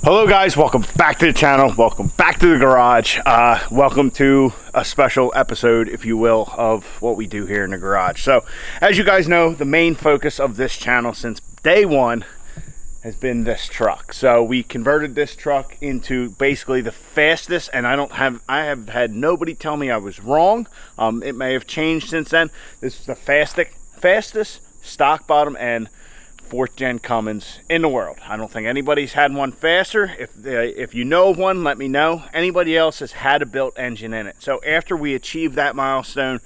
Hello guys, welcome back to the channel, welcome back to the garage, welcome to a special episode, if you will, of what we do here in the garage. So as you guys know, the main focus of this channel since day one has been this truck. So we converted this truck into basically the fastest, and I have had nobody tell me I was wrong. It may have changed since then. This is the fastest stock bottom end 4th gen Cummins in the world. I don't think anybody's had one faster. If you know of one, let me know. Anybody else has had a built engine in it. So after we achieved that milestone,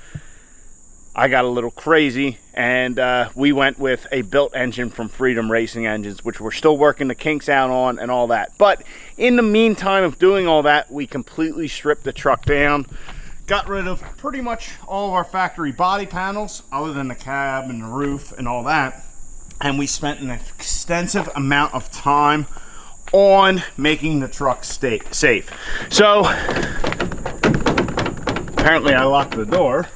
I got a little crazy, and we went with a built engine from Freedom Racing Engines, which we're still working the kinks out on and all that. But in the meantime of doing all that, we completely stripped the truck down, got rid of pretty much all of our factory body panels other than the cab and the roof and all that. And we spent an extensive amount of time on making the truck safe. So apparently I locked the door.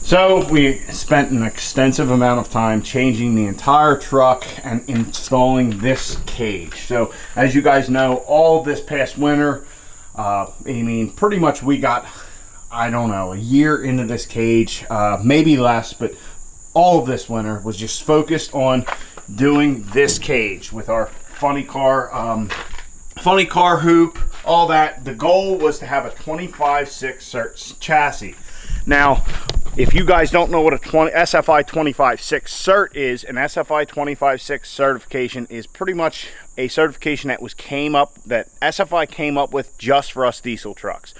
So we spent an extensive amount of time changing the entire truck and installing this cage. So as you guys know, all this past winter, I mean, pretty much we got, I don't know, a year into this cage, maybe less, but all of this winter was just focused on doing this cage with our funny car hoop, all that. The goal was to have a 25/6 chassis. Now, if you guys don't know what a SFI 25/6 cert is, an SFI 25/6 certification is pretty much a certification that SFI came up with just for us diesel trucks.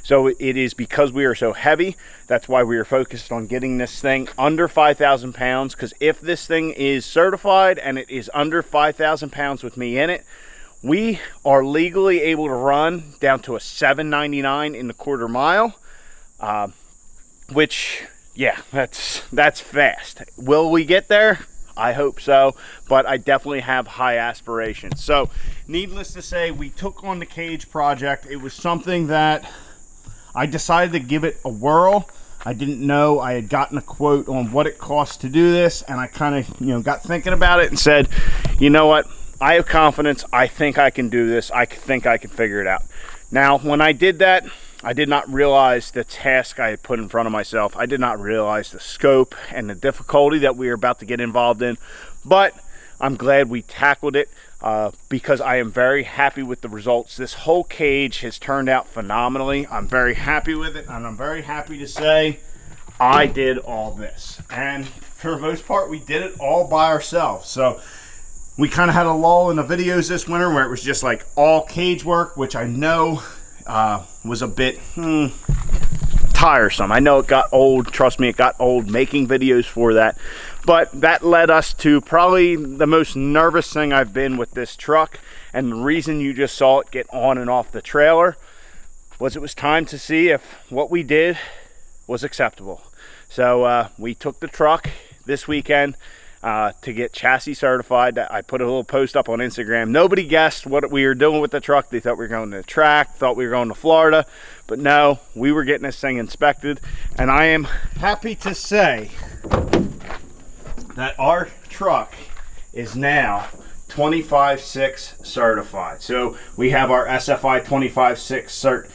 So it is because we are so heavy. That's why we are focused on getting this thing under 5,000 pounds. Because if this thing is certified and it is under 5,000 pounds with me in it, we are legally able to run down to a 799 in the quarter mile. Which, yeah, that's fast. Will we get there? I hope so, but I definitely have high aspirations. So needless to say, we took on the cage project. It was something that I decided to give it a whirl. I didn't know. I had gotten a quote on what it cost to do this, and I kind of, got thinking about it and said, you know what? I have confidence. I think I can do this. I think I can figure it out. Now, when I did that, I did not realize the task I had put in front of myself. I did not realize the scope and the difficulty that we are about to get involved in, but I'm glad we tackled it because I am very happy with the results. This whole cage has turned out phenomenally. I'm very happy with it, and I'm very happy to say I did all this. And for the most part, we did it all by ourselves. So we kind of had a lull in the videos this winter where it was just like all cage work, which I know was a bit tiresome. I know it got old. Trust me, it got old making videos for that. But that led us to probably the most nervous thing I've been with this truck. And the reason you just saw it get on and off the trailer was it was time to see if what we did was acceptable. So we took the truck this weekend to get chassis certified. I put a little post up on Instagram. Nobody guessed what we were doing with the truck. They thought we were going to the track, thought we were going to Florida, but no, we were getting this thing inspected. And I am happy to say that our truck is now 25/6 certified. So we have our SFI 25/6 cert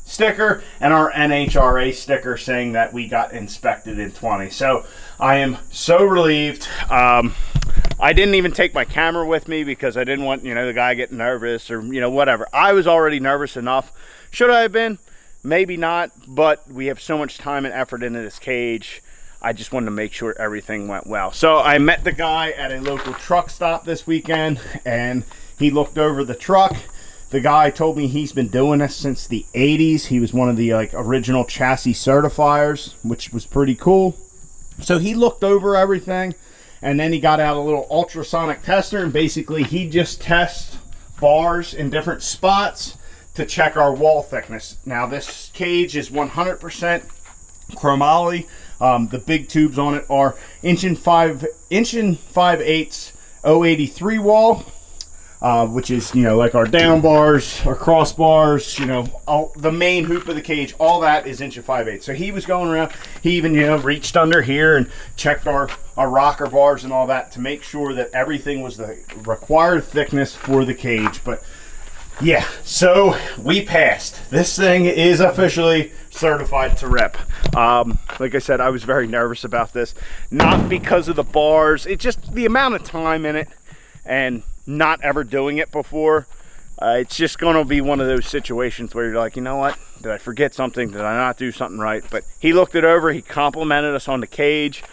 sticker and our NHRA sticker saying that we got inspected in 20. So I am so relieved. I didn't even take my camera with me because I didn't want, the guy getting nervous or, whatever. I was already nervous enough. Should I have been? Maybe not, but we have so much time and effort into this cage. I just wanted to make sure everything went well. So I met the guy at a local truck stop this weekend, and he looked over the truck. The guy told me he's been doing this since the 80s. He was one of the original chassis certifiers, which was pretty cool. So he looked over everything, and then he got out a little ultrasonic tester, and basically he just tests bars in different spots to check our wall thickness. Now this cage is 100% chromoly. The big tubes on it are inch and 5/8 083 wall. which is, you know, like our down bars, our cross bars, you know, all the main hoop of the cage, all that is 1.5/8". So he was going around, he even, you know, reached under here and checked our rocker bars and all that to make sure that everything was the required thickness for the cage. But yeah, so we passed. This thing is officially certified to rip. Like I said, I was very nervous about this, not because of the bars, it's just the amount of time in it and not ever doing it before. It's just going to be one of those situations where you're like, you know what, did I forget something? Did I not do something right? But he looked it over, he complimented us on the cage.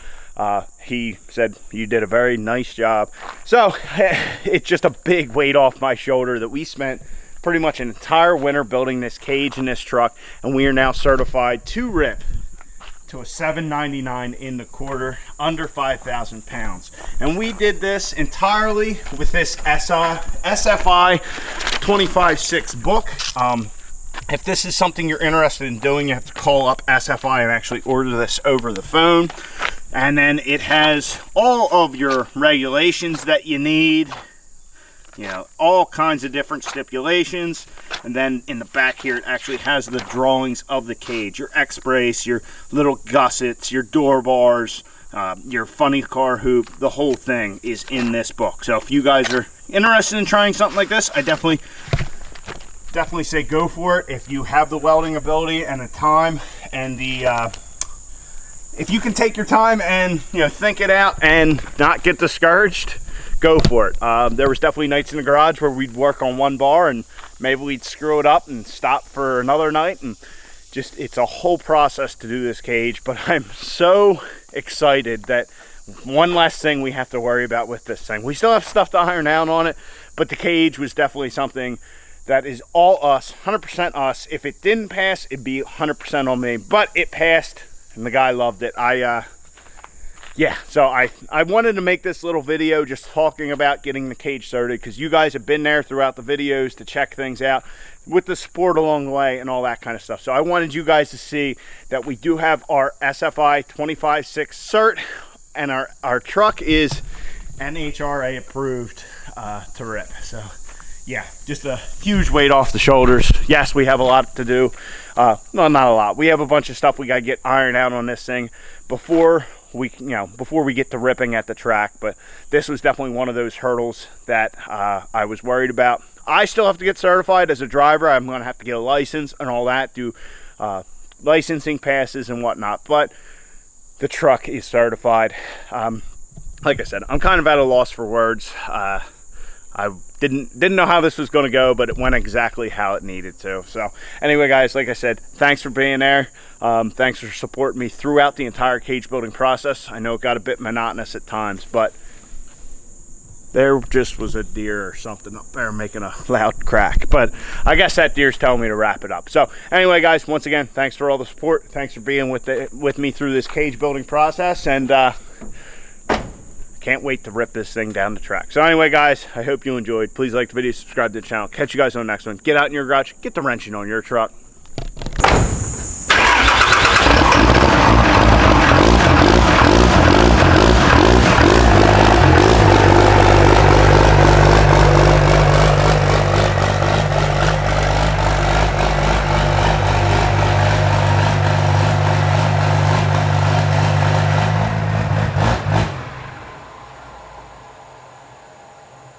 He said, you did a very nice job. So it's just a big weight off my shoulder that we spent pretty much an entire winter building this cage and this truck, and we are now certified to rip to a 799 in the quarter, under 5,000 pounds. And we did this entirely with this SFI 25/6 book. If this is something you're interested in doing, you have to call up SFI and actually order this over the phone. And then it has all of your regulations that you need, you know, all kinds of different stipulations. And then in the back here, it actually has the drawings of the cage, your X-brace, your little gussets, your door bars, your funny car hoop. The whole thing is in this book. So if you guys are interested in trying something like this, I definitely say go for it. If you have the welding ability and the time and the if you can take your time and, you know, think it out and not get discouraged, go for it. There was definitely nights in the garage where we'd work on one bar and maybe we'd screw it up and stop for another night, and just, it's a whole process to do this cage. But I'm so excited that one less thing we have to worry about with this thing. We still have stuff to iron out on it, but the cage was definitely something that is all us, 100% us. If it didn't pass, it'd be 100% on me, but it passed and the guy loved it. Yeah, so I wanted to make this little video just talking about getting the cage started, because you guys have been there throughout the videos to check things out with the support along the way and all that kind of stuff. So I wanted you guys to see that we do have our SFI 25/6 cert, and our truck is NHRA approved to rip. So yeah, just a huge weight off the shoulders. Yes, we have a lot to do. No, not a lot. We have a bunch of stuff we got to get ironed out on this thing before we get to ripping at the track. But this was definitely one of those hurdles that I was worried about. I still have to get certified as a driver. I'm going to have to get a license and all that, do licensing passes and whatnot. But the truck is certified. Like I said, I'm kind of at a loss for words. I didn't know how this was going to go, but it went exactly how it needed to. So anyway, guys, like I said, thanks for being there. Thanks for supporting me throughout the entire cage building process. I know it got a bit monotonous at times, but there just was a deer or something up there making a loud crack. But I guess that deer's telling me to wrap it up. So anyway, guys, once again, thanks for all the support. Thanks for being with me through this cage building process, and can't wait to rip this thing down the track. So anyway, guys, I hope you enjoyed. Please like the video, subscribe to the channel. Catch you guys on the next one. Get out in your garage, get the wrenching on your truck.